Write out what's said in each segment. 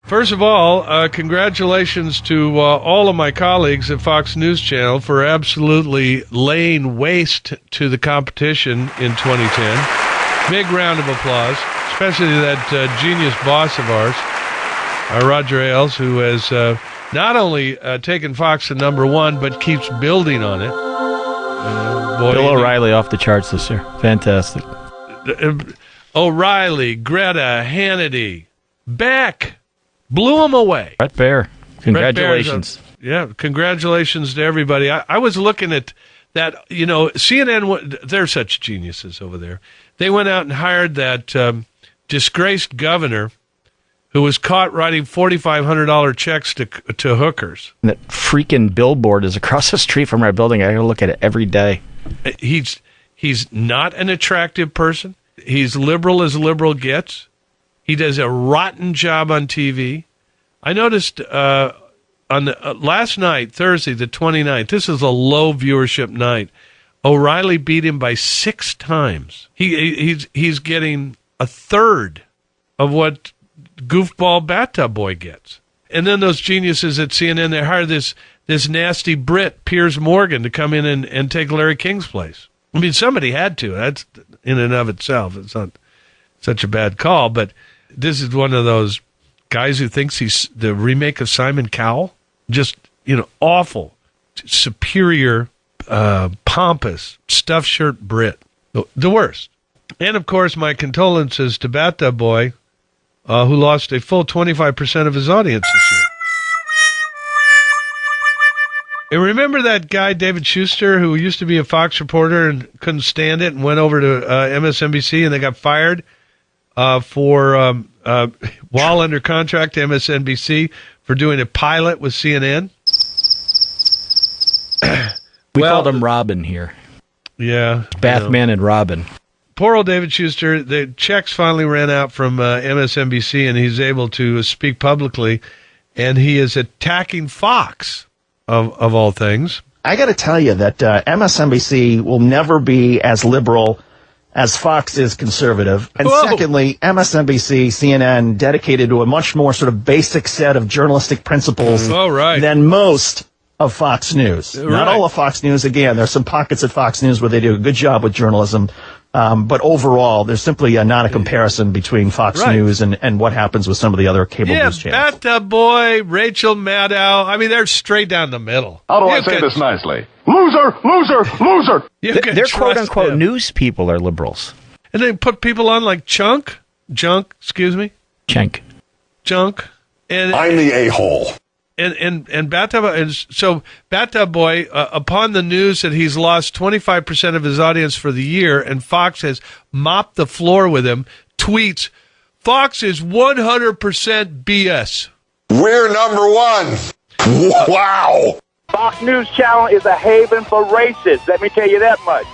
First of all, congratulations to all of my colleagues at Fox News Channel for absolutely laying waste to the competition in 2010. Big round of applause, especially that genius boss of ours, Roger Ailes, who has not only taken Fox to #1, but keeps building on it. Bill O'Reilly off the charts this year. Fantastic. O'Reilly, Greta, Hannity, Beck. Blew them away. Brett Baer. Congratulations. Congratulations to everybody. I was looking at that, CNN, they're such geniuses over there. They went out and hired that disgraced governor who was caught writing $4,500 checks to hookers. And that freaking billboard is across the street from our building. I go look at it every day. He's not an attractive person. He's liberal as liberal gets. He does a rotten job on TV. I noticed on last night, Thursday, the 29th, this is a low viewership night, O'Reilly beat him by 6 times. He's getting a third of what goofball Bathtub Boy gets. And then those geniuses at CNN, they hired this nasty Brit, Piers Morgan, to come in and take Larry King's place. I mean, somebody had to. That's in and of itself. It's not such a bad call, but this is one of those guys who thinks he's the remake of Simon Cowell. Just, awful, superior, pompous, stuffed shirt Brit. The worst. And, of course, my condolences to Bathtub Boy, who lost a full 25% of his audience this year. And remember that guy, David Shuster, who used to be a Fox reporter and couldn't stand it and went over to MSNBC, and they got fired for while under contract to MSNBC for doing a pilot with CNN. We called him Robin here. Yeah. Bathman and Robin. Poor old David Shuster. The checks finally ran out from MSNBC, and he's able to speak publicly, and he is attacking Fox, of all things. I got to tell you that MSNBC will never be as liberal as Fox is conservative. And secondly, MSNBC, CNN, dedicated to a much more sort of basic set of journalistic principles than most of Fox News. Not all of Fox News. Again, there's some pockets at Fox News where they do a good job with journalism. But overall, there's simply not a comparison between Fox News and what happens with some of the other cable news channels. Bathtub Boy, Rachel Maddow. I mean, they're straight down the middle. How do I say this nicely? Loser, loser, loser. Their quote-unquote news people are liberals. And they put people on like Junk, Chunk. Junk. And I'm the a-hole. And Bathtub Boy, upon the news that he's lost 25% of his audience for the year, and Fox has mopped the floor with him, tweets, Fox is 100% BS. We're #1. Wow. Fox News Channel is a haven for racists. Let me tell you that much.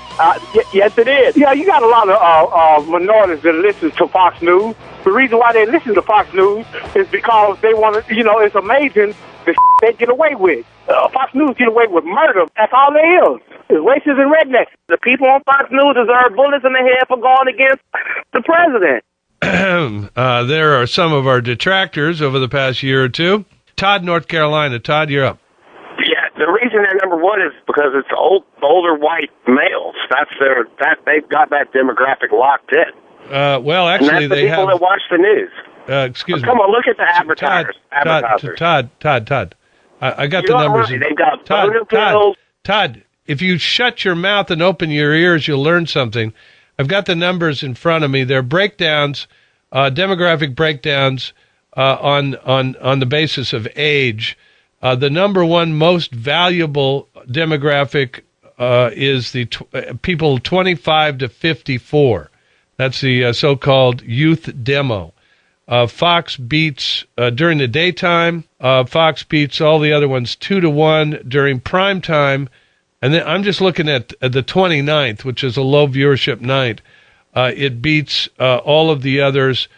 Yes, it is. Yeah, you got a lot of minorities that listen to Fox News. The reason why they listen to Fox News is because they want to, it's amazing the they get away with. Fox News get away with murder. That's all there is. It's racists and rednecks. The people on Fox News deserve bullets in the head for going against the president. There are some of our detractors over the past year or two. Todd, North Carolina. Todd, you're up. Yeah, the reason they're #1 is because it's older white males. They've got that demographic locked in. Well, actually, and that's the people that watch the news. Excuse me. Come on, look at the advertisers. Todd. I got the numbers. Right. They've got Todd, if you shut your mouth and open your ears, you'll learn something. I've got the numbers in front of me. They're breakdowns, demographic breakdowns on the basis of age. The #1 most valuable demographic is the people 25 to 54. That's the so-called youth demo. Fox beats, during the daytime, Fox beats all the other ones 2-1 during prime time. And then I'm just looking at the 29th, which is a low viewership night. It beats all of the others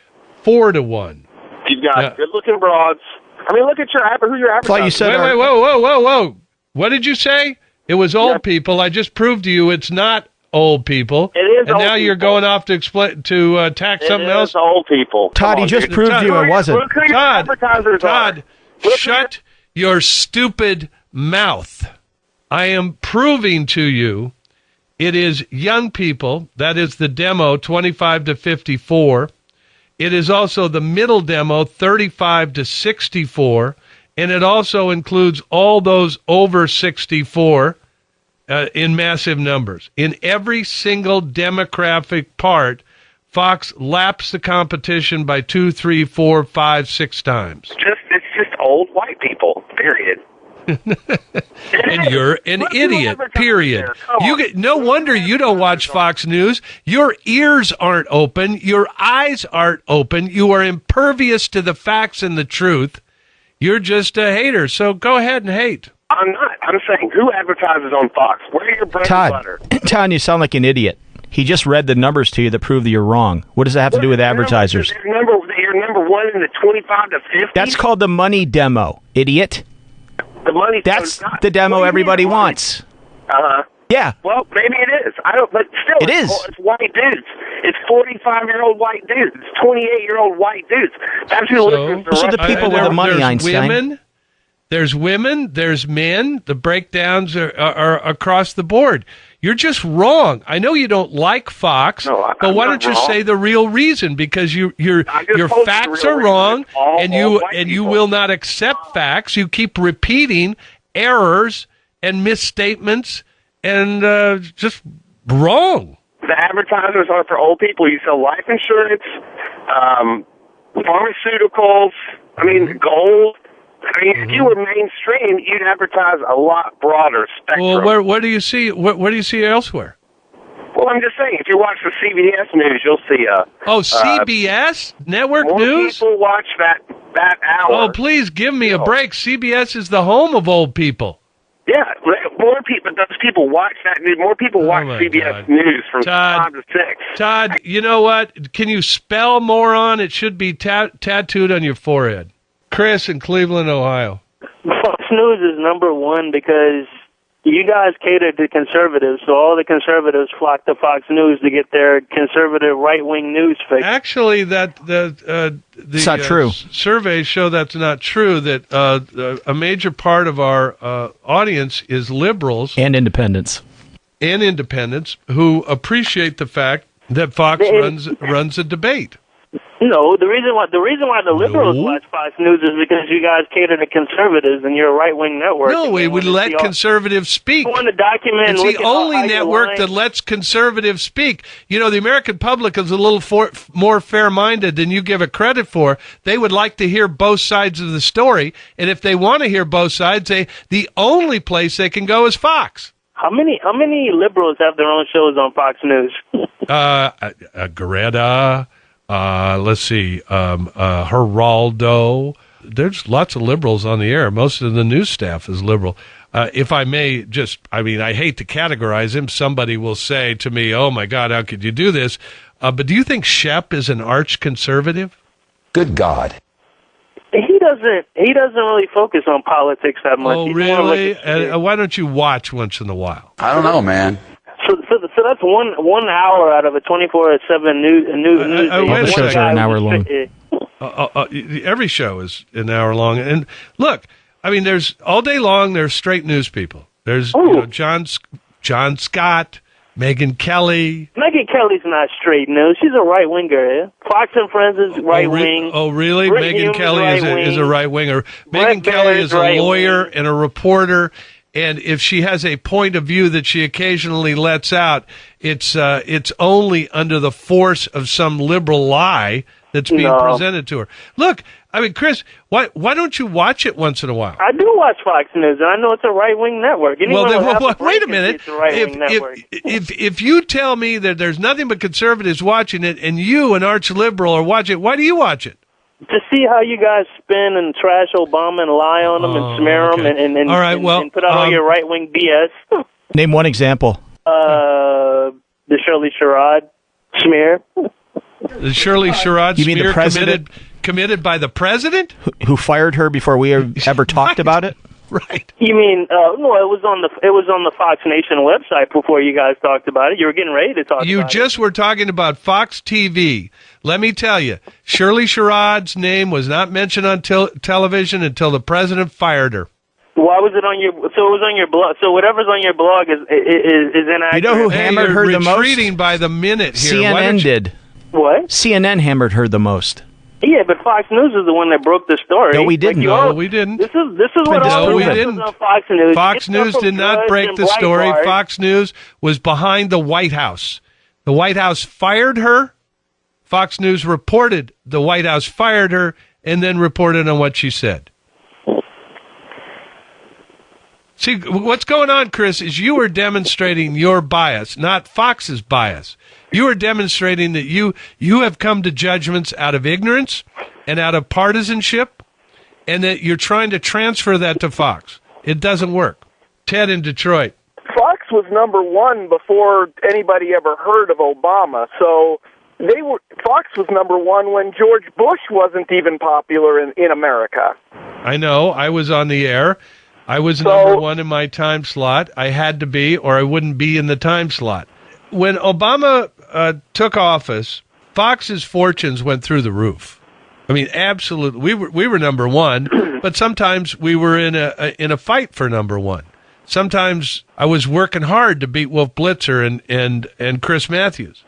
4-1. You've got good-looking broads. I mean, look at who your advertisers. You said whoa. What did you say? It was old people. I just proved to you it's not old people. It is and old now you're people. going off to explain to attack something else. It's old people. Todd, he just proved you it wasn't. Look who your Todd, advertisers Todd, are. shut your stupid mouth. I am proving to you it is young people. That is the demo, 25 to 54. It is also the middle demo, 35 to 64. And it also includes all those over 64 in massive numbers. In every single demographic part, Fox laps the competition by 2, 3, 4, 5, 6 times. It's just old white people, period. And you're an idiot, period. No wonder you don't watch Fox News. Your ears aren't open. Your eyes aren't open. You are impervious to the facts and the truth. You're just a hater, so go ahead and hate. I'm not. I'm saying, who advertises on Fox? Where are your bread and butter? Todd, you sound like an idiot. He just read the numbers to you that prove that you're wrong. What does that have to do with advertisers? You're number one in the 25 to 50. That's called the money demo, idiot. The money. That's the demo everybody wants. Yeah. Well, maybe it is. I don't. But still, It is. It's white dudes. It's 45-year-old white dudes. It's 28-year-old white dudes. That's who listens to. Those are the people with the money, there's Einstein. Women, there's men. The breakdowns are across the board. You're just wrong. I know you don't like Fox, but why don't you say the real reason? Because your facts are wrong, and you will not accept facts. You keep repeating errors and misstatements, and just wrong. The advertisers are for old people. You sell life insurance, pharmaceuticals. I mean, gold. I mean, if you were mainstream, you'd advertise a lot broader spectrum. Well, where do you see? What do you see elsewhere? Well, I'm just saying, if you watch the CBS news, you'll see. CBS network more news. People watch that hour. Oh, please give me a break. CBS is the home of old people. Yeah, more people. Those people watch that news. More people watch CBS News from 5 to 6. Todd, you know what? Can you spell moron? It should be tattooed on your forehead. Chris in Cleveland, Ohio. Fox News is number one because you guys cater to conservatives, so all the conservatives flock to Fox News to get their conservative right-wing news fix. Actually, it's not true. Surveys show that's not true, that a major part of our audience is liberals. And independents. Who appreciate the fact that Fox runs a debate. No, the reason why the liberals watch Fox News is because you guys cater to conservatives and you're a right-wing network. No, we would let conservatives speak. Want to document? It's the only network that lets conservatives speak. You know, the American public is a little more fair-minded than you give it credit for. They would like to hear both sides of the story, and if they want to hear both sides, the only place they can go is Fox. How many liberals have their own shows on Fox News? Greta. Let's see, Geraldo. There's lots of liberals on the air. Most of the news staff is liberal. If I may I hate to categorize him. Somebody will say to me, oh my God, how could you do this? But do you think Shep is an arch conservative? Good God. He doesn't really focus on politics that much. Oh, really? Why don't you watch once in a while? I don't know, man. So that's 1 hour out of a 24/7 news. All the shows are an hour long. Every show is an hour long. And look, I mean, there's all day long. There's straight news people. There's John Scott, Megyn Kelly. Megyn Kelly's not straight news. She's a right winger. Yeah? Fox and Friends is right wing. Oh, really? Megyn Kelly is a right winger. Megyn Kelly is a lawyer and a reporter. And if she has a point of view that she occasionally lets out, it's only under the force of some liberal lie that's being presented to her. Look, I mean, Chris, why don't you watch it once in a while? I do watch Fox News, and I know it's a right-wing network. Wait a minute. If you tell me that there's nothing but conservatives watching it, and you, an arch liberal, are watching it, why do you watch it? To see how you guys spin and trash Obama and lie on him and smear him and put out all your right-wing BS. Name one example. The Shirley Sherrod smear. The Shirley Sherrod you mean smear the president? committed by the president? Who fired her before we ever talked about it? Right. You mean no? It was on the Fox Nation website before you guys talked about it. You were getting ready to talk. You about just it. were talking about Fox TV. Let me tell you, Shirley Sherrod's name was not mentioned on television until the president fired her. Why was it on your? So it was on your blog. So whatever's on your blog is inaccurate. You know who hammered her the most? Retreating by the minute here. CNN did. What? CNN hammered her the most. Yeah, but Fox News is the one that broke the story. No, we didn't. No, we didn't. This is what No, we was didn't. on Fox News. Fox News did not break the story. Fox News was behind the White House. The White House fired her. Fox News reported the White House fired her and then reported on what she said. See, what's going on, Chris, is you are demonstrating your bias, not Fox's bias. You are demonstrating that you have come to judgments out of ignorance and out of partisanship, and that you're trying to transfer that to Fox. It doesn't work. Ted in Detroit. Fox was number one before anybody ever heard of Obama, so Fox was number one when George Bush wasn't even popular in America. I know. I was on the air. I was number one in my time slot. I had to be, or I wouldn't be in the time slot. When Obama took office, Fox's fortunes went through the roof. I mean, absolutely. We were number one, but sometimes we were in a fight for number one. Sometimes I was working hard to beat Wolf Blitzer and Chris Matthews.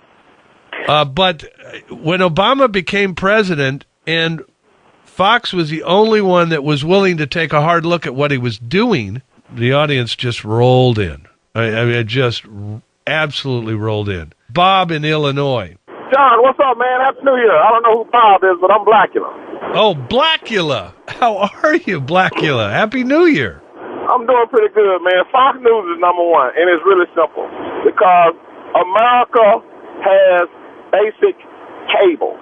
But when Obama became president and Fox was the only one that was willing to take a hard look at what he was doing, the audience just rolled in. I mean, it just absolutely rolled in. Bob in Illinois. John, what's up, man? Happy New Year. I don't know who Bob is, but I'm Blackula. Oh, Blackula. How are you, Blackula? Happy New Year. I'm doing pretty good, man. Fox News is number one, and it's really simple because America has basic cable.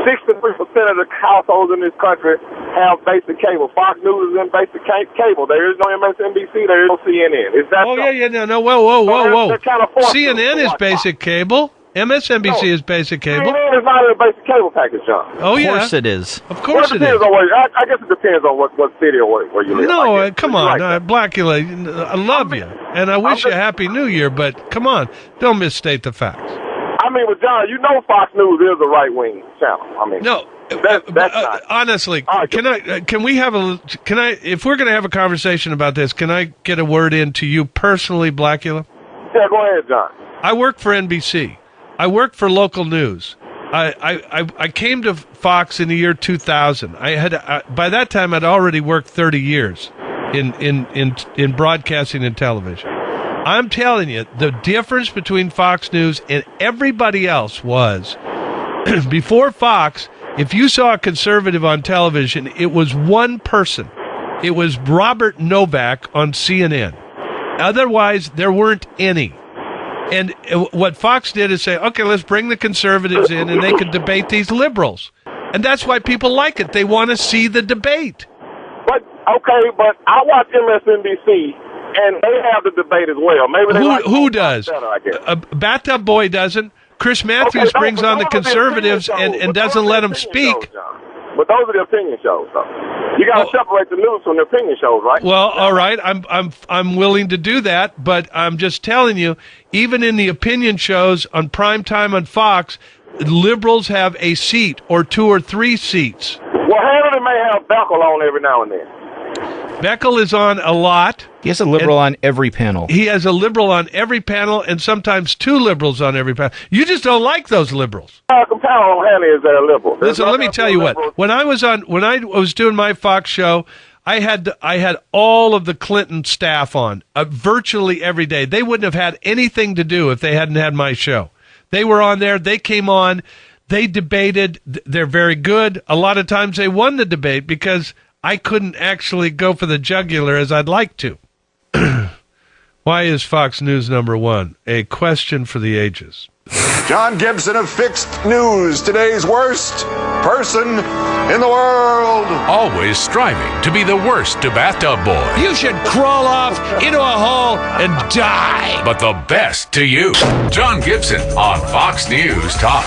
63% of the households in this country have basic cable. Fox News is in basic cable. There is no MSNBC. There is no CNN. Is that Oh, yeah, no. Whoa. They're kind of forced CNN is basic cable. MSNBC is basic cable. CNN is not in a basic cable package, John. Oh, yeah. Of course it is. Of course it is. I guess it depends on what city or where you live. No, come on, Blackula. I love you, and I wish you a Happy New Year, but come on, don't misstate the facts. I mean, but John, you know Fox News is a right-wing channel. I mean, No, that's not. honestly, can we have if we're going to have a conversation about this, can I get a word in to you personally, Blackula? Yeah, go ahead, John. I work for NBC. I worked for local news. I came to Fox in the year 2000. By that time I'd already worked 30 years in broadcasting and television. I'm telling you, the difference between Fox News and everybody else was before Fox, if you saw a conservative on television, it was one person. It was Robert Novak on CNN. Otherwise, there weren't any. And what Fox did is say, okay, let's bring the conservatives in and they can debate these liberals. And that's why people like it. They want to see the debate. But I watch MSNBC, and they have the debate as well. Maybe who does? Better, I guess. Bathtub Boy doesn't. Chris Matthews brings on the conservatives and doesn't let them speak. But those are the opinion shows, though. You got to separate the news from the opinion shows, right? Well, all right, I'm willing to do that, but I'm just telling you, even in the opinion shows on prime time on Fox, liberals have a seat or 2 or 3 seats. Well, Hannity may have Beckel on every now and then. Beckel is on a lot. He has a liberal on every panel. He has a liberal on every panel, and sometimes 2 liberals on every panel. You just don't like those liberals. Panel on Hannity is that a liberal. Listen, let me tell you what. When I was doing my Fox show, I had all of the Clinton staff on virtually every day. They wouldn't have had anything to do if they hadn't had my show. They were on there. They came on. They debated. They're very good. A lot of times they won the debate because I couldn't actually go for the jugular as I'd like to. Why is Fox News number one? A question for the ages. John Gibson of Fixed News, today's worst person in the world. Always striving to be the worst to Bathtub Boy. You should crawl off into a hole and die. But the best to you. John Gibson on Fox News Talk.